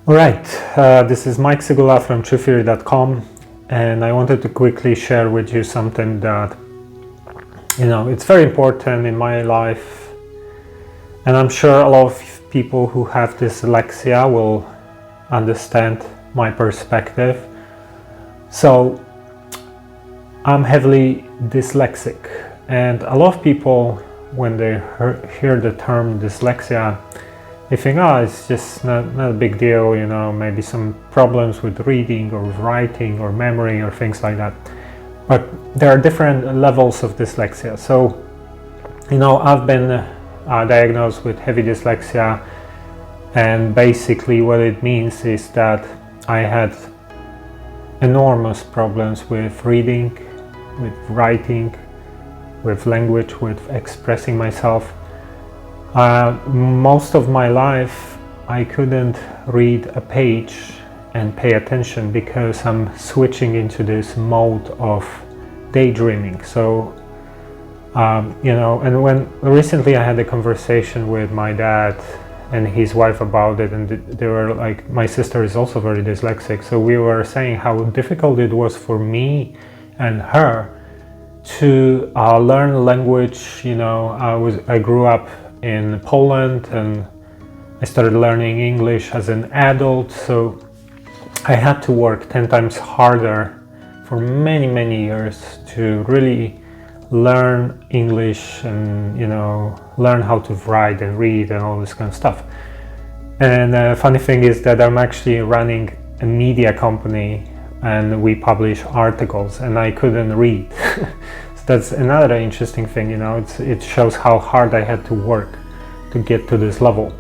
Alright, this is Mike Sygula from TruthTheory.com, and I wanted to quickly share with you something that, it's very important in my life, and I'm sure a lot of people who have dyslexia will understand my perspective. So, I'm heavily dyslexic, and a lot of people, when they hear the term dyslexia, they think, it's just not a big deal, maybe some problems with reading or writing or memory or things like that. But there are different levels of dyslexia. So, I've been diagnosed with heavy dyslexia, and basically what it means is that I had enormous problems with reading, with writing, with language, with expressing myself. Most of my life I couldn't read a page and pay attention because I'm switching into this mode of daydreaming. So, and when recently I had a conversation with my dad and his wife about it, and they were like, my sister is also very dyslexic, so we were saying how difficult it was for me and her to learn language. I grew up in Poland and I started learning English as an adult, so I had to work 10 times harder for many years to really learn English and learn how to write and read and all this kind of stuff. And the funny thing is that I'm actually running a media company and we publish articles, and I couldn't read. That's another interesting thing, it shows how hard I had to work to get to this level.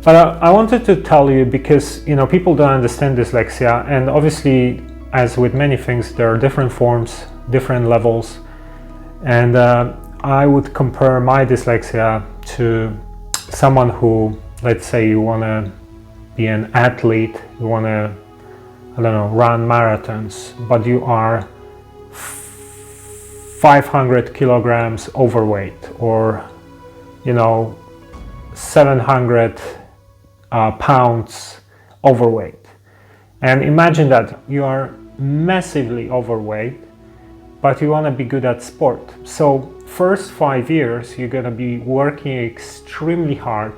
But I wanted to tell you because, people don't understand dyslexia, and obviously, as with many things, there are different forms, different levels, and I would compare my dyslexia to someone who, let's say you want to be an athlete, you want to, run marathons, but you are 500 kilograms overweight, or 700 pounds overweight. And imagine that you are massively overweight, but you want to be good at sport. So first 5 years you're going to be working extremely hard,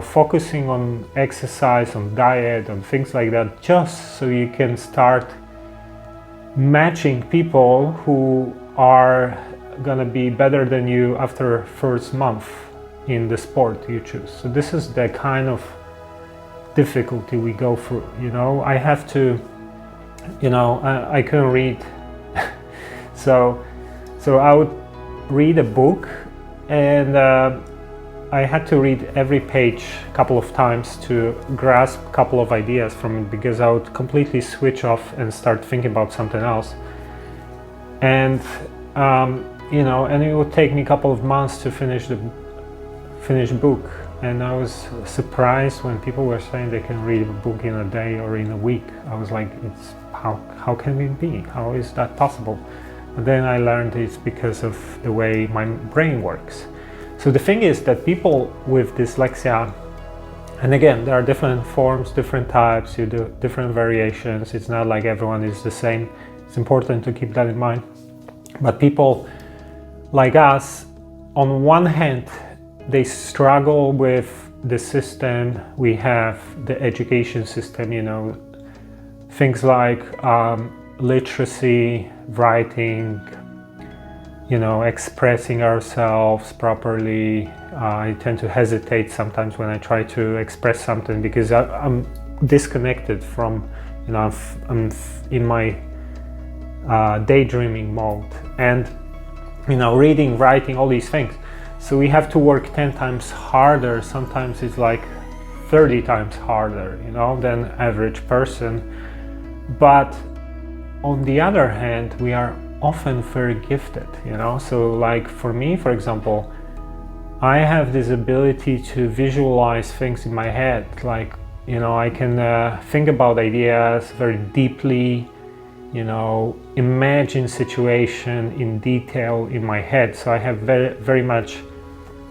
focusing on exercise, on diet, on things like that, just so you can start matching people who are gonna be better than you after first month in the sport you choose. So this is the kind of difficulty we go through. I have to, I couldn't read. so I would read a book, and I had to read every page a couple of times to grasp a couple of ideas from it, because I would completely switch off and start thinking about something else. And and it would take me a couple of months to finish book. And I was surprised when people were saying they can read a book in a day or in a week. I was like, how can it be? How is that possible? But then I learned it's because of the way my brain works. So the thing is that people with dyslexia, and again, there are different forms, different types, you do different variations. It's not like everyone is the same. It's important to keep that in mind. But people like us, on one hand, they struggle with the system we have, the education system, things like literacy, writing, expressing ourselves properly. I tend to hesitate sometimes when I try to express something because I'm disconnected from, I'm in my daydreaming mode, and reading, writing, all these things. So we have to work 10 times harder. Sometimes it's like 30 times harder, than average person. But on the other hand, we are often very gifted, so like for me, for example, I have this ability to visualize things in my head, like I can think about ideas very deeply, imagine situation in detail in my head. So I have very much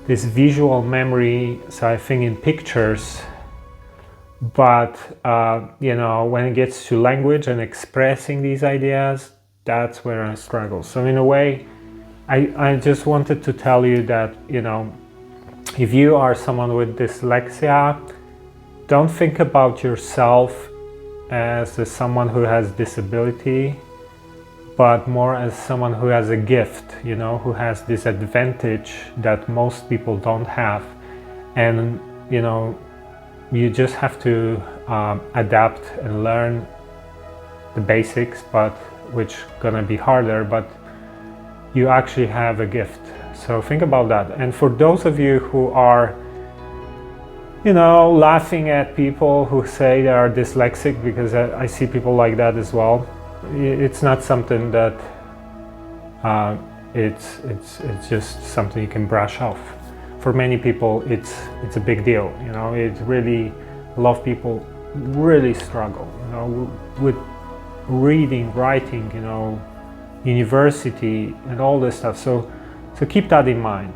this visual memory, so I think in pictures But when it gets to language and expressing these ideas, that's where I struggle. So in a way, I just wanted to tell you that, if you are someone with dyslexia, don't think about yourself as someone who has disability, but more as someone who has a gift, who has this advantage that most people don't have. And, you just have to adapt and learn the basics, but which gonna be harder, but you actually have a gift. So think about that. And for those of you who are laughing at people who say they are dyslexic, because I see people like that as well, it's not something that it's just something you can brush off. For many people, it's a big deal. It really, a lot of people really struggle, with reading, writing, university, and all this stuff. So keep that in mind,